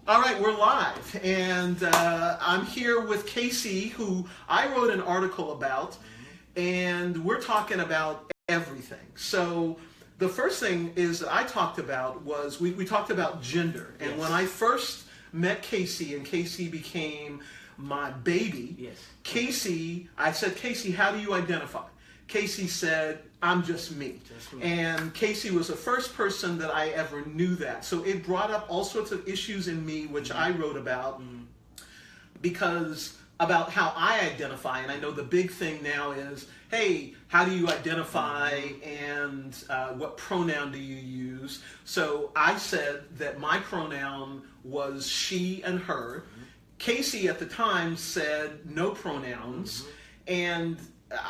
All right, we're live, and I'm here with Casey, who I wrote an article about, and we're talking about everything. So the first thing is that I talked about was we talked about gender, and when I first met Casey, and Casey became my baby, I said, Casey, how do you identify? Casey said, I'm just me. And Casey was the first person that I ever knew that. So it brought up all sorts of issues in me, which I wrote about, because about how I identify. And I know the big thing now is, hey, how do you identify and what pronoun do you use? So I said that my pronoun was she and her. Casey at the time said no pronouns. And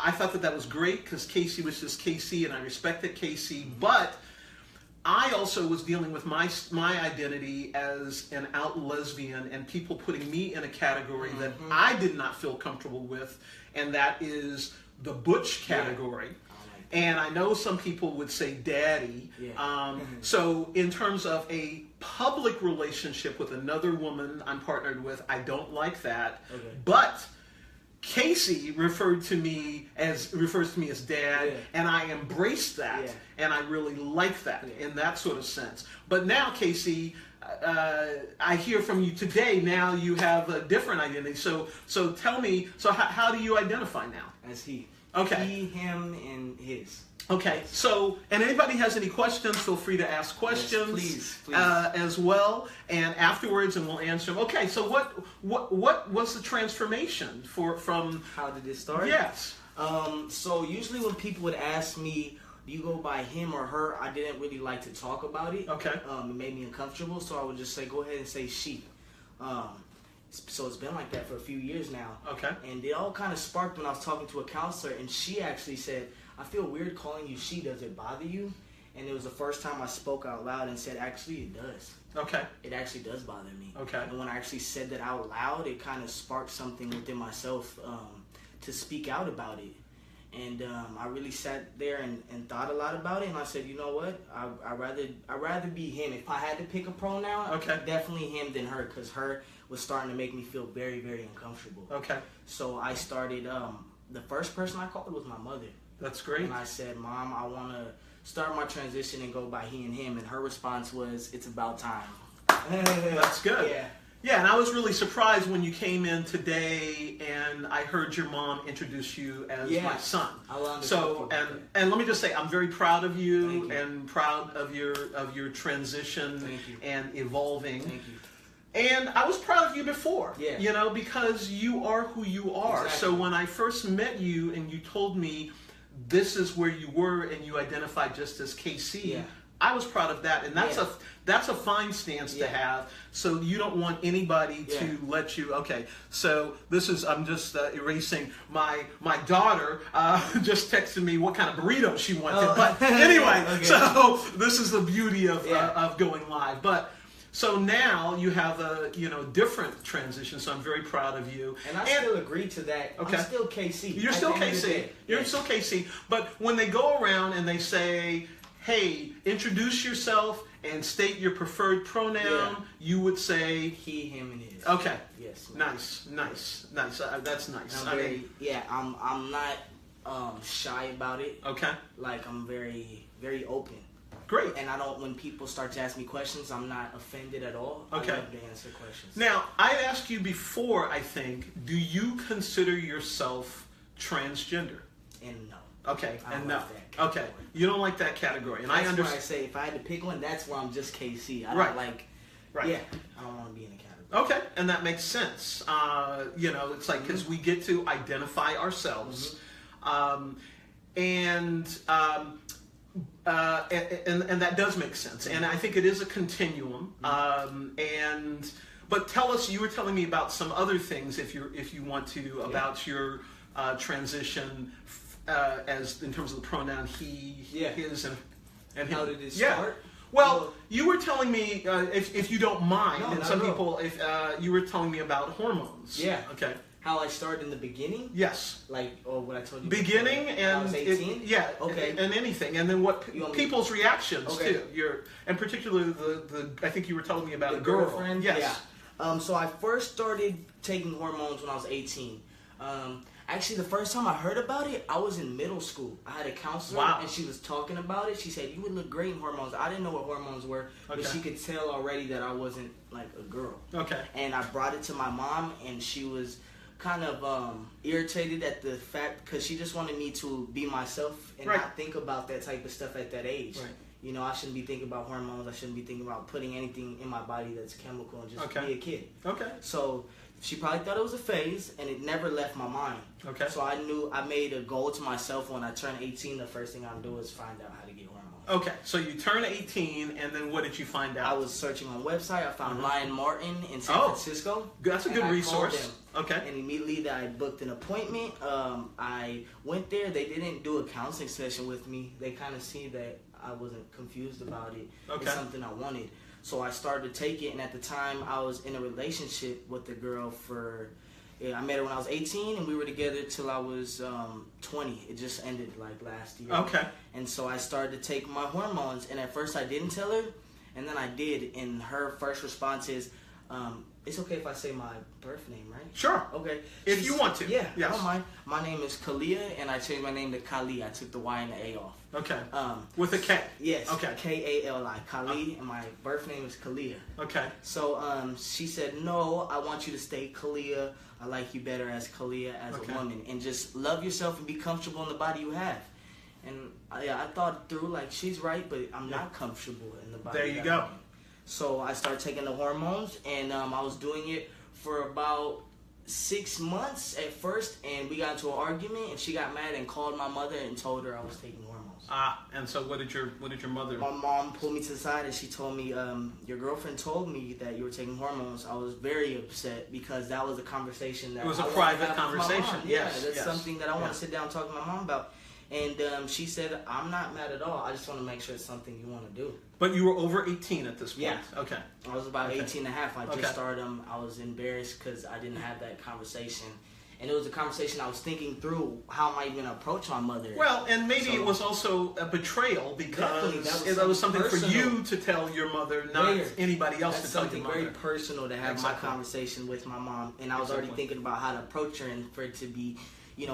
I thought that was great because Casey was just Casey, and I respected Casey. But I also was dealing with my identity as an out lesbian, and people putting me in a category that I did not feel comfortable with, and that is the butch category. And I know some people would say daddy. So in terms of a public relationship with another woman I'm partnered with, I don't like that. But Casey refers to me as dad, and I embrace that, and I really like that in that sort of sense. But now, Casey, I hear from you today. Now you have a different identity. So tell me. So how do you identify now? As he. Okay. He, him, and his. Okay, so, and anybody has any questions, feel free to ask questions, please. As well, and afterwards, and we'll answer them. Okay, so what was the transformation from? How did it start? Yes. So usually when people would ask me, do you go by him or her, I didn't really like to talk about it. Okay. It made me uncomfortable, so I would just say, go ahead and say she. So it's been like that for a few years now. Okay. And it all kind of sparked when I was talking to a counselor, and she actually said, I feel weird calling you she. Does it bother you? And it was the first time I spoke out loud and said, actually, it does. Okay. It actually does bother me. Okay. And when I actually said that out loud, it kind of sparked something within myself to speak out about it. And I really sat there and thought a lot about it. And I said, you know what? I'd rather be him. If I had to pick a pronoun, definitely him than her, because her was starting to make me feel very, very uncomfortable. Okay. So I started, the first person I called was my mother. That's great. And I said, Mom, I want to start my transition and go by he and him. And her response was, it's about time. That's good. Yeah, and I was really surprised when you came in today and I heard your mom introduce you as my son. And let me just say, I'm very proud of you, and proud of your transition and evolving. Thank you. And I was proud of you before, you know, because you are who you are. Exactly. So when I first met you and you told me this is where you were and you identified just as KC, I was proud of that. And that's a fine stance to have. So you don't want anybody to let you, so this is, I'm just erasing, my daughter just texted me what kind of burrito she wanted. But anyway, so this is the beauty of going live. But so now you have a different transition, so I'm very proud of you. And I still agree to that. I'm still KC. You're still KC. You're still KC. But when they go around and they say, hey, introduce yourself and state your preferred pronoun, you would say he, him, and his. Okay. Yes. Nice. That's nice. I'm not shy about it. Okay. Like, I'm very, very open. Great. And I don't, when people start to ask me questions, I'm not offended at all. Okay. I love to answer questions. Now, I asked you before, I think, do you consider yourself transgender? And no. Okay, and no. Okay, you don't like that category. And I understand. That's why I say if I had to pick one, that's where I'm just KC. I don't like, I don't want to be in a category. Okay, and that makes sense. It's like, because we get to identify ourselves. And that does make sense, and I think it is a continuum. But tell us, you were telling me about some other things, if you want to, about your transition as in terms of the pronoun he, his, and how did it start? Well, you were telling me, if you don't mind, and some people, if you were telling me about hormones. Yeah. Okay. how I started in the beginning. Yes. Like, or what I told you. Beginning before, and I was 18. yeah. Okay. And anything, and then what people's reactions okay. too. And particularly the I think you were telling me about the a girl. girlfriend. Yes. Yeah. So I first started taking hormones when I was 18. Actually, the first time I heard about it, I was in middle school. I had a counselor, and she was talking about it. She said, "You would look great in hormones." I didn't know what hormones were, but she could tell already that I wasn't like a girl. Okay. And I brought it to my mom, and she was kind of irritated at the fact, because she just wanted me to be myself and not think about that type of stuff at that age. Right. You know, I shouldn't be thinking about hormones. I shouldn't be thinking about putting anything in my body that's chemical, and just be a kid. Okay. So she probably thought it was a phase, and it never left my mind. Okay. So I knew I made a goal to myself when I turned 18. The first thing I'm doing is find out how to get hormones. Okay. So you turn 18, and then what did you find out? I was searching on a website. I found Lion Martin in San Francisco. That's a good resource. Okay. And immediately I booked an appointment. I went there. They didn't do a counseling session with me. They kind of see that I wasn't confused about it. It's something I wanted. So I started to take it, and at the time I was in a relationship with the girl I met her when I was 18, and we were together till I was 20. It just ended like last year. Okay. And so I started to take my hormones, and at first I didn't tell her, and then I did, and her first response is, it's okay if I say my birth name, right? Sure. Okay. If you want to. Yeah, yes. I don't mind. My name is Kalia, and I changed my name to Kali. I took the Y and the A off. Okay. With a K? Yes. Okay. K-A-L-I. Kali, and my birth name is Kalia. Okay. So she said, no, I want you to stay Kalia. I like you better as Kalia, as a woman. And just love yourself and be comfortable in the body you have. And I thought through, like, she's right, but I'm not comfortable in the body. There you go. So I started taking the hormones, and I was doing it for about 6 months at first, and we got into an argument, and she got mad and called my mother and told her I was taking hormones. And so what did your mother? My mom pulled me to the side, and she told me, your girlfriend told me that you were taking hormones. I was very upset, because that was a conversation that it was a I private conversation. Yes, that's something that I want to sit down and talk to my mom about. And she said, I'm not mad at all. I just want to make sure it's something you want to do. But you were over 18 at this point? Yeah. Okay. I was about 18 and a half. I just started them. I was embarrassed because I didn't have that conversation. And it was a conversation I was thinking through, how am I going to approach my mother? Well, and maybe it was also a betrayal, because that was something personal for you to tell your mother, not anybody else to tell your mother. Something very personal to have my conversation with my mom. And I was already thinking about how to approach her, and for it to be,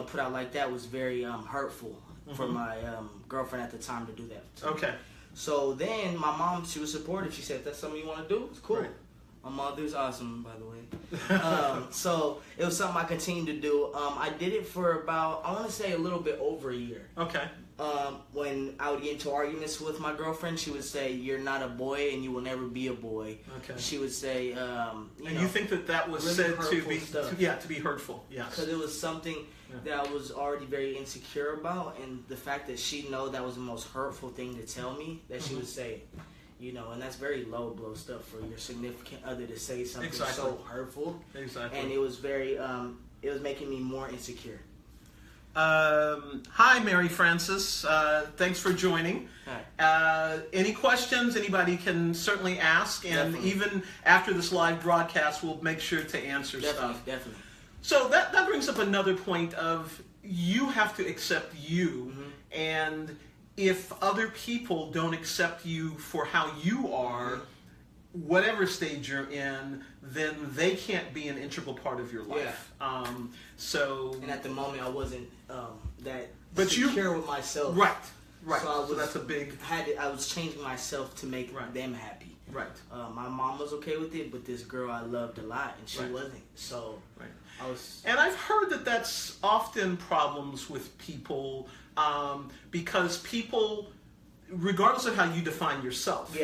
put out like that was very hurtful for my girlfriend at the time to do that. Okay. So then my mom, she was supportive. She said, if that's something you want to do, it's cool. Right. My mother's awesome, by the way. So it was something I continued to do. I did it for about, I want to say a little bit over a year. Okay. When I would get into arguments with my girlfriend, she would say, you're not a boy and you will never be a boy. Okay. She would say, you think that was really said to be, to be hurtful. Yes. Because it was something that I was already very insecure about, and the fact that she know that was the most hurtful thing to tell me, that she would say, and that's very low blow stuff for your significant other to say something so hurtful. Exactly. And it was very, it was making me more insecure. Hi, Mary Frances. Thanks for joining. Hi. Any questions? Anybody can certainly ask, and even after this live broadcast, we'll make sure to answer stuff. Definitely. So that brings up another point of, you have to accept you, and if other people don't accept you for how you are, whatever stage you're in, then they can't be an integral part of your life. Yeah. And at the moment, I wasn't that but secure with myself. Right. So that's a big. I was changing myself to make them happy. Right. My mom was okay with it, but this girl I loved a lot, and she wasn't. So I was. And I've heard that that's often problems with people, because people, regardless of how you define yourself,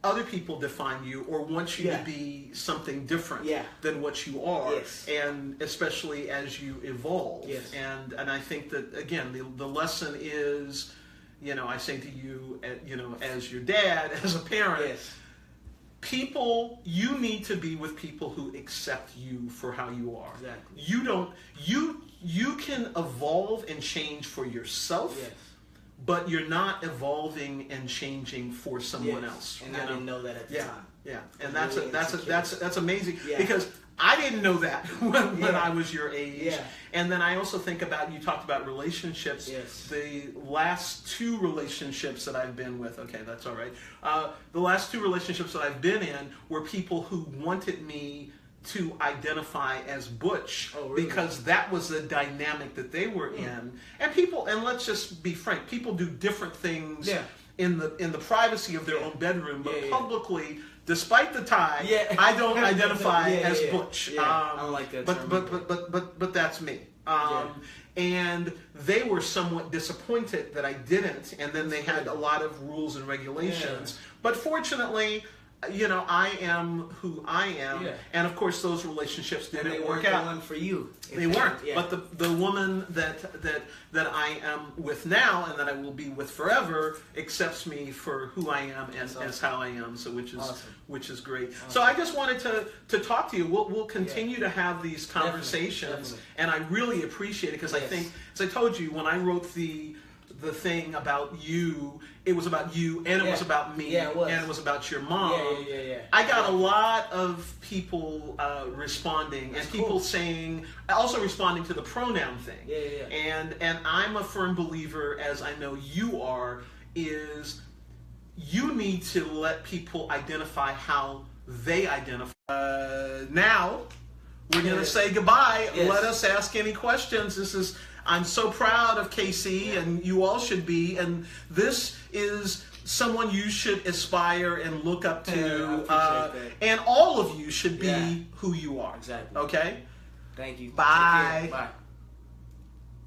other people define you or want you to be something different than what you are, and especially as you evolve. Yes. And I think that, again, the lesson is, I say to you, as your dad, as a parent, you need to be with people who accept you for how you are. Exactly. You can evolve and change for yourself. Yes. But you're not evolving and changing for someone else. And I didn't know that at the time. Yeah, and that's amazing, because I didn't know that when Yeah. I was your age. Yeah. And then I also think about, you talked about relationships. Yes. The last two relationships that I've been with, okay, that's all right. The last two relationships that I've been in were people who wanted me to identify as butch. Oh, really? Because that was the dynamic that they were in. And let's just be frank, people do different things Yeah. in the privacy of their Yeah. own bedroom, but Yeah, yeah. publicly, despite the tie, Yeah. I don't identify Yeah, as yeah. butch. Yeah. I don't like that term But that's me. Yeah. And they were somewhat disappointed that I didn't, and then they had a lot of rules and regulations. Yeah. But fortunately, I am who I am, Yeah. and of course those relationships And didn't they work weren't the out. one for you. They weren't. Yeah. But the woman that I am with now and that I will be with forever accepts me for who I am and That's awesome. as how I am. So which is great. Awesome. So I just wanted to talk to you. We'll continue to have these conversations, Definitely. and I really appreciate it because I Yes. think, as I told you, when I wrote the thing about you, it was about you and it was Yeah. about me Yeah, it was. and it was about your mom. Yeah. I got a lot of people responding, That's and people cool. saying, also responding to the pronoun thing. Yeah. And I'm a firm believer, as I know you are, is you need to let people identify how they identify. Now, we're going to say goodbye. Yes. Let us ask any questions. I'm so proud of KC, and you all should be. And this is someone you should aspire and look up to. Yeah, I appreciate that. And all of you should be Yeah. who you are. Exactly. Okay? Thank you. Bye. Take care. Bye.